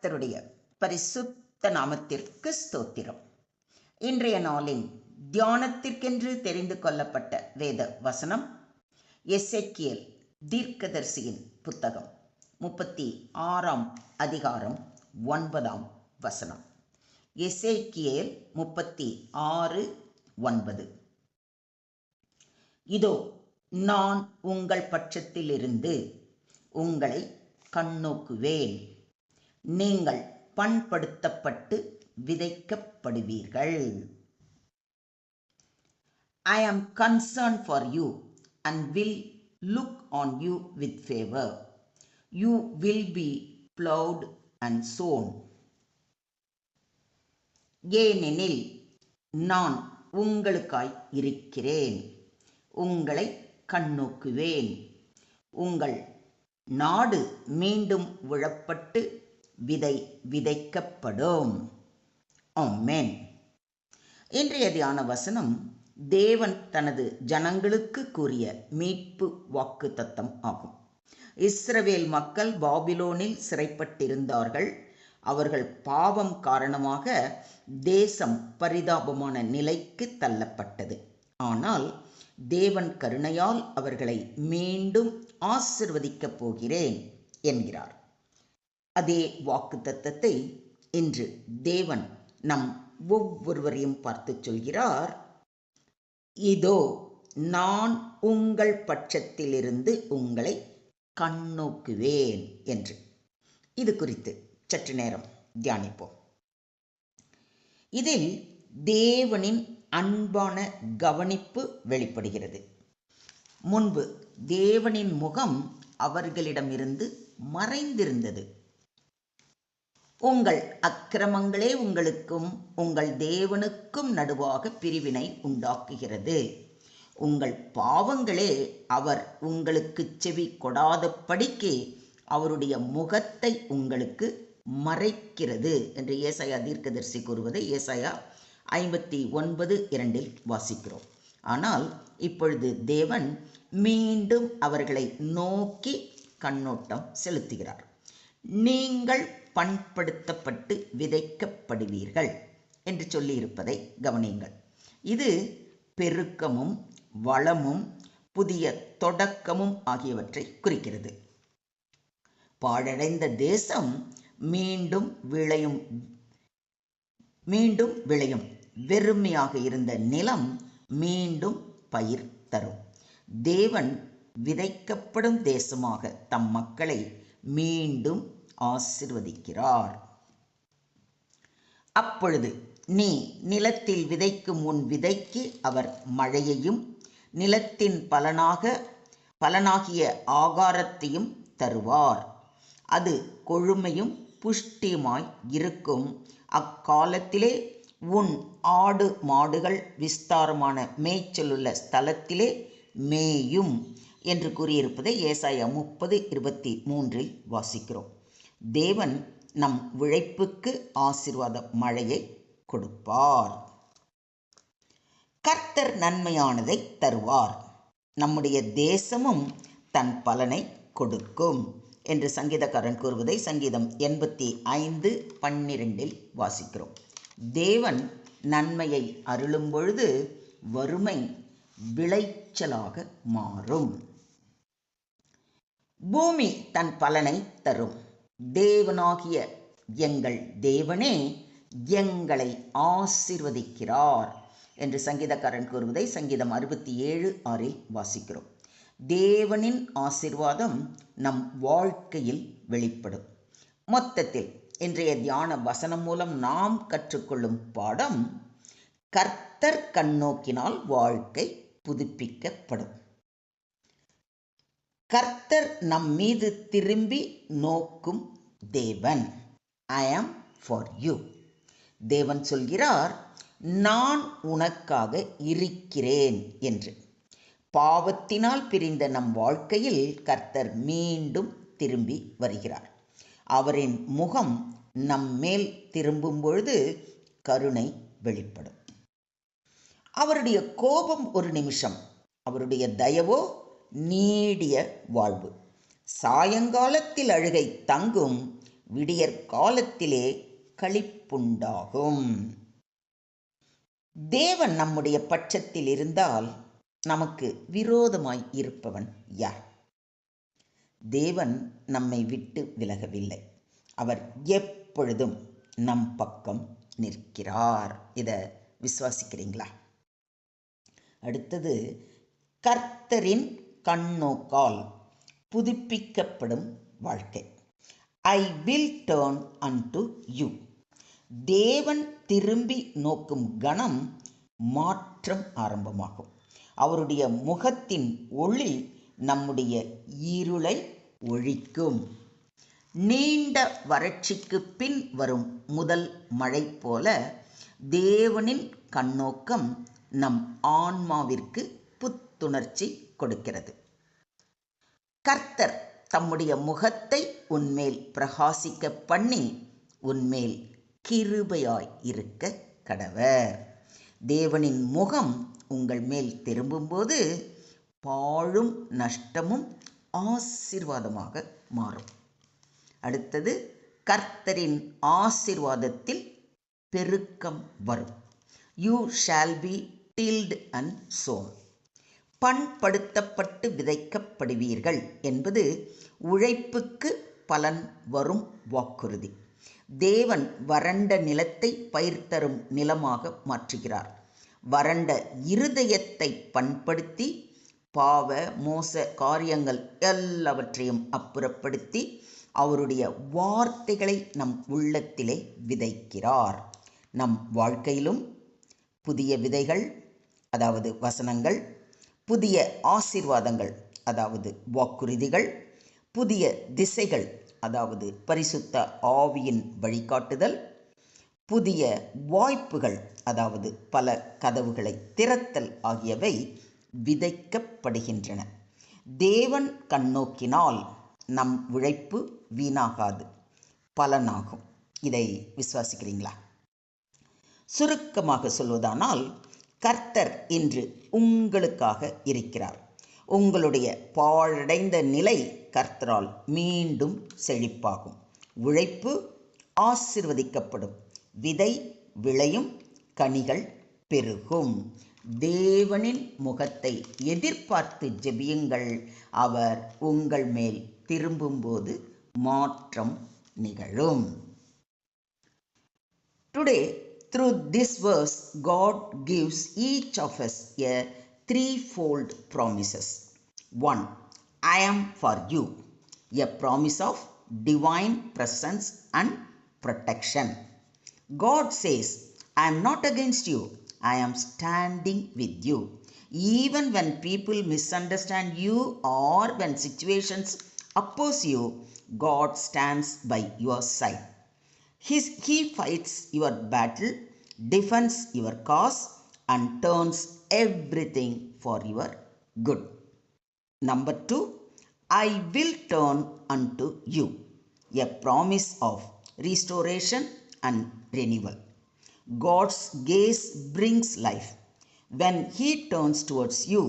கர்த்தருடைய பரிசுத்த நாமத்திற்கு ஸ்தோத்திரம். இன்றைய நாளின் தியானத்திற்கென்று தெரிந்து கொள்ளப்பட்ட வேத வசனம் எசேக்கியேல் தீர்க்கதரிசியின் புத்தகம் 36ஆம் அதிகாரம் 9ஆம் வசனம். எசேக்கியேல் 36:9. இதோ நான் உங்கள் பட்சத்திலிருந்து உங்களை கண்ணோக்குவேன், நீங்கள் பண்படுத்தப்பட்டு விதைக்கப்படுவீர்கள். I am concerned for you and will look on you with favor. You will be plowed and sown. ஏனெனில் நான் உங்களுக்காய் இருக்கிறேன், உங்களை கண்ணோக்குவேன், உங்கள் நாடு மீண்டும் விழப்பட்டு விதை விதைக்கப்படும். ஆமென். இன்றைய தியான வசனம் தேவன் தனது ஜனங்களுக்கு கூறிய மீட்பு வாக்குத்தத்தம் ஆகும். இஸ்ரவேல் மக்கள் பாபிலோனில் சிறைப்பட்டிருந்தார்கள். அவர்கள் பாவம் காரணமாக தேசம் பரிதாபமான நிலைக்கு தள்ளப்பட்டது. ஆனால் தேவன் கருணையால் அவர்களை மீண்டும் ஆசிர்வதிக்கப் போகிறேன் என்கிறார். அதே வாக்குத்தத்தத்தை இன்று தேவன் நம் ஒவ்வொருவரையும் பார்த்து சொல்கிறார். இதோ நான் உங்கள் பட்சத்திலிருந்து உங்களை கண்ணோக்குவேன் என்று. இது குறித்து சற்று நேரம் தியானிப்போம். இதில் தேவனின் அன்பான கவனிப்பு வெளிப்படுகிறது. முன்பு தேவனின் முகம் அவர்களிடமிருந்து மறைந்திருந்தது. உங்கள் அக்கிரமங்களே உங்களுக்கும் உங்கள் தேவனுக்கும் நடுவாக பிரிவினை உண்டாக்குகிறது. உங்கள் பாவங்களே அவர் உங்களுக்கு செவி கொடாதபடிக்கு அவருடைய முகத்தை உங்களுக்கு மறைக்கிறது என்று ஏசாயா தீர்க்கதரிசி கூறுவதை ஏசாயா 59:2 வாசிக்கிறோம். ஆனால் இப்பொழுது தேவன் மீண்டும் அவர்களை நோக்கி கண்ணோட்டம் செலுத்துகிறார். நீங்கள் பண்படுத்தப்பட்டு விதைக்கப்படுவீர்கள் என்று சொல்லியிருப்பதை கவனியுங்கள். இது பெருக்கமும் வளமும் புதிய தொடக்கமும் ஆகியவற்றை குறிக்கிறது. பாழடைந்த தேசம் மீண்டும் விளையும். வெறுமையாக இருந்த நிலம் மீண்டும் பயிர் தரும். தேவன் விதைக்கப்படும் தேசமாக தம் மக்களை மீண்டும் ஆசிர்வதிக்கிறார். அப்பொழுது நீ நிலத்தில் விதைக்கும் உன் விதைக்கு அவர் மழையையும் நிலத்தின் பலனாகிய ஆகாரத்தையும் தருவார். அது கொழுமையும் புஷ்டியுமாய் இருக்கும். அக்காலத்திலே உன் ஆடு மாடுகள் விஸ்தாரமான மேய்ச்சலுள்ள ஸ்தலத்திலே மேயும் என்று கூறியிருப்பதை ஏசாயா 30:23 வாசிக்கிறோம். தேவன் நம் உழைப்புக்கு ஆசீர்வாத மழையை கொடுப்பார். கர்த்தர் நன்மையானதை தருவார், நம்முடைய தேசமும் தன் பலனை கொடுக்கும் என்று சங்கீதக்காரன் கூறுவதை சங்கீதம் 85:12 வாசிக்கிறோம். தேவன் நன்மையை அருளும் பொழுது வறுமை விளைச்சலாக மாறும். பூமி தன் பலனை தரும். தேவனாகிய எங்கள் தேவனே எங்களை ஆசீர்வதிக்கிறார் என்று சங்கீதக்காரன் கூறுவதை சங்கீதம் 67:6 வாசிக்கிறோம். தேவனின் ஆசீர்வாதம் நம் வாழ்க்கையில் வெளிப்படும். மொத்தத்தில் இன்றைய தியான வசனம் மூலம் நாம் கற்றுக்கொள்ளும் பாடம், கர்த்தர் கண்ணோக்கினால் வாழ்க்கை புதுப்பிக்கப்படும். கர்த்தர் நம் மீது திரும்பி நோக்கும் தேவன். I am for you. தேவன் சொல்கிறார், நான் உனக்காக இருக்கிறேன் என்று. பாவத்தினால் பிரிந்த நம் வாழ்க்கையில் கர்த்தர் மீண்டும் திரும்பி வருகிறார். அவரின் முகம் நம் மேல் திரும்பும் பொழுது கருணை வெளிப்படும். அவருடைய கோபம் ஒரு நிமிஷம், அவருடைய தயவோ நீடிய வாழ்வு. சாயங்காலத்தில் அழுகை தங்கும், விடியற் காலத்திலே களிப்புண்டாகும். தேவன் நம்முடைய பட்சத்தில் இருந்தால் நமக்கு விரோதமாய் இருப்பவன் யார்? தேவன் நம்மை விட்டு விலகவில்லை. அவர் எப்பொழுதும் நம் பக்கம் நிற்கிறார். இதை விசுவாசிக்கிறீங்களா? அடுத்தது, கர்த்தரின் கண்ணோக்கால் புதுப்பிக்கப்படும் வாழ்க்கை. I will turn and you. தேவன் திரும்பி நோக்கும் கணம் மாற்றம் ஆரம்பமாகும். அவருடைய முகத்தின் ஒளி நம்முடைய இருளை ஒழிக்கும். நீண்ட வறட்சிக்கு பின் வரும் முதல் மழை போல தேவனின் கண்ணோக்கம் நம் ஆன்மாவிற்கு புத்துணர்ச்சி கொடுக்கிறது. கர்த்தர் தம்முடைய முகத்தை உன்மேல் பிரகாசிக்க பண்ணி உன்மேல் கிருபையாய் இருக்க கடவர். தேவனின் முகம் உங்கள் மேல் திரும்பும்போது பாழும் நஷ்டமும் ஆசீர்வாதமாக மாறும். அடுத்தது, கர்த்தரின் ஆசீர்வாதத்தில் பெருக்கம் வரும். You shall be tilled and sown. பண்படுத்தப்பட்டு விதைக்கப்படுவீர்கள் என்பது உழைப்புக்கு பலன் வரும் வாக்குறுதி. தேவன் வறண்ட நிலத்தை பயிர் தரும் நிலமாக மாற்றுகிறார். வறண்ட இருதயத்தை பண்படுத்தி பாவ மோச காரியங்கள் எல்லாவற்றையும் அப்புறப்படுத்தி அவருடைய வார்த்தைகளை நம் உள்ளத்திலே விதைக்கிறார். நம் வாழ்க்கையிலும் புதிய விதைகள், அதாவது வசனங்கள், புதிய ஆசீர்வாதங்கள், அதாவது வாக்குறுதிகள், புதிய திசைகள், அதாவது பரிசுத்த ஆவியின் வழிகாட்டுதல், புதிய வாய்ப்புகள், அதாவது பல கதவுகளை திறத்தல் ஆகியவை விதைக்கப்படுகின்றன. தேவன் கண்ணோக்கினால் நம் உழைப்பு வீணாகாது, பலனாகும். இதை விசுவாசிக்கிறீங்களா? சுருக்கமாக சொல்வதானால், கர்த்தர் இன்று உங்களுக்காக இருக்கிறார். உங்களுடைய பாழடைந்த நிலை கர்த்தரால் மீண்டும் செழிப்பாகும். உழைப்பு ஆசீர்வதிக்கப்படும். விதை விளையும், கனிகள் பெருகும். தேவனின் முகத்தை எதிர்பார்த்து ஜெபியுங்கள். அவர் உங்கள் மேல் திரும்பும்போது மாற்றம் நிகழும். Today, through this verse, God gives each of us a threefold promises. 1. I am for you. A promise of divine presence and protection. God says, I am not against you. I am standing with you. Even when people misunderstand you or when situations oppose you, God stands by your side. He fights your battle, defends your cause, and turns everything for your good. Number 2, I will turn unto you. A promise of restoration and renewal. God's gaze brings life. When He turns towards you,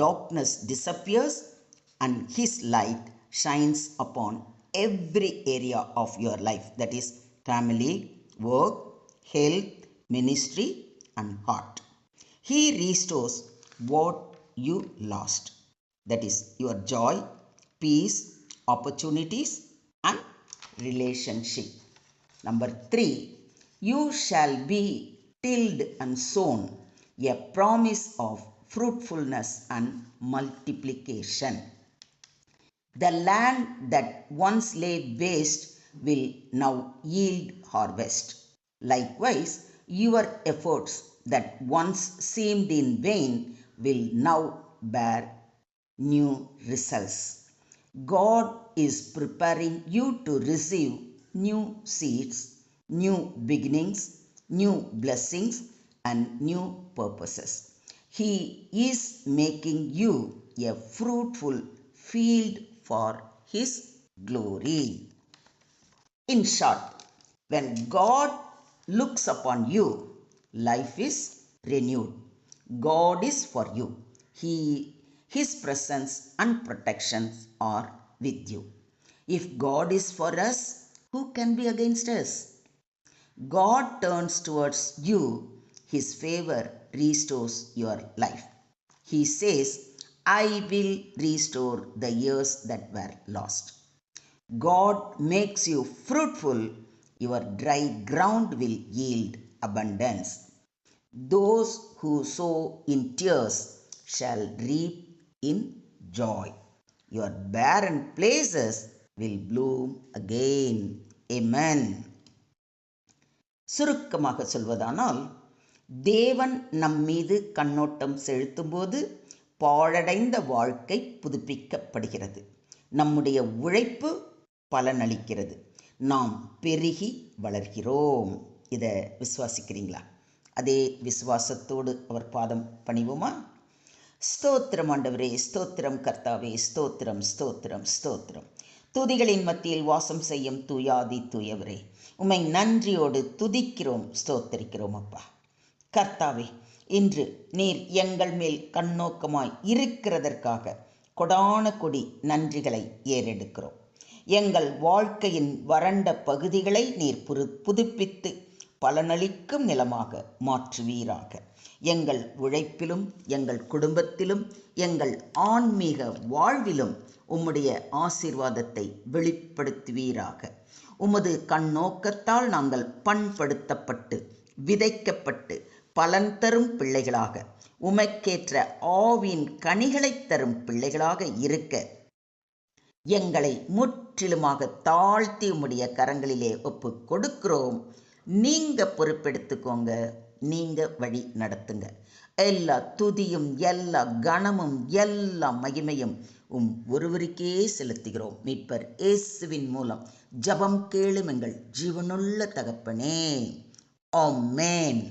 darkness disappears and His light shines upon every area of your life, that is family, work, health, ministry, and heart. He restores what you lost, that is your joy, peace, opportunities, and relationship. Number 3, you shall be tilled and sown, a promise of fruitfulness and multiplication. The land that once lay waste will now yield harvest. Likewise, your efforts that once seemed in vain will now bear new results. God is preparing you to receive new seeds, new beginnings, new blessings, and new purposes. He is making you a fruitful field for His glory. In short, when God looks upon you, life is renewed. God is for you. His presence and protections are with you. If God is for us, Who can be against us? God turns towards you, His favor restores your life. He says, I will restore the years that were lost. God makes you fruitful, your dry ground will yield abundance. Those who sow in tears shall reap in joy. Your barren places will bloom again. Amen. சுருக்கமாக சொல்வதானால், தேவன் நம்மீது கண்ணோட்டம் செலுத்தும்போது பாழடைந்த வாழ்க்கை புதுப்பிக்கப்படுகிறது. நம்முடைய உழைப்பு பலனளிக்கிறது. நாம் பெருகி வளர்கிறோம். இதை விசுவாசிக்கிறீங்களா? அதே விசுவாசத்தோடு அவர் பாதம் பணிவோமா? ஸ்தோத்திரம் ஆண்டவரே, ஸ்தோத்திரம் கர்த்தாவே, ஸ்தோத்திரம் ஸ்தோத்திரம் ஸ்தோத்திரம். துதிகளின் மத்தியில் வாசம் செய்யும் தூயாதி தூயவரே, உம்மை நன்றியோடு துதிக்கிறோம், ஸ்தோத்தரிக்கிறோம் அப்பா. கர்த்தாவே, இன்று நீர் எங்கள் மேல் கண்ணோக்கமாய் இருக்கிறதற்காக கொடான கொடி நன்றிகளை ஏறெடுக்கிறோம். எங்கள் வாழ்க்கையின் வறண்ட பகுதிகளை நீர் புதுப்பித்து பலனளிக்கும் நிலமாக மாற்றுவீராக. எங்கள் உழைப்பிலும் எங்கள் குடும்பத்திலும் எங்கள் ஆன்மீக வாழ்விலும் உம்முடைய ஆசீர்வாதத்தை வெளிப்படுத்துவீராக. உமது கண்ணோக்கத்தால் நாங்கள் பண்படுத்தப்பட்டு விதைக்கப்பட்டு பலன் தரும் பிள்ளைகளாக, உமக்கேற்ற ஆவின் கனிகளை தரும் பிள்ளைகளாக இருக்க எங்களை முற்றிலுமாக தாழ்த்தி உம்முடைய கரங்களிலே ஒப்பு கொடுக்கிறோம். நீங்க பொறுப்பெடுத்துக்கோங்க, நீங்க வழி நடத்துங்க. எல்லா துதியும் எல்லா கனமும் எல்லா மகிமையும் ஒருவருக்கே செலுத்துகிறோம். மீட்பர் இயேசுவின் மூலம் ஜெபம் கேளும் எங்கள் ஜீவனுள்ள தகப்பனே. ஆமென்.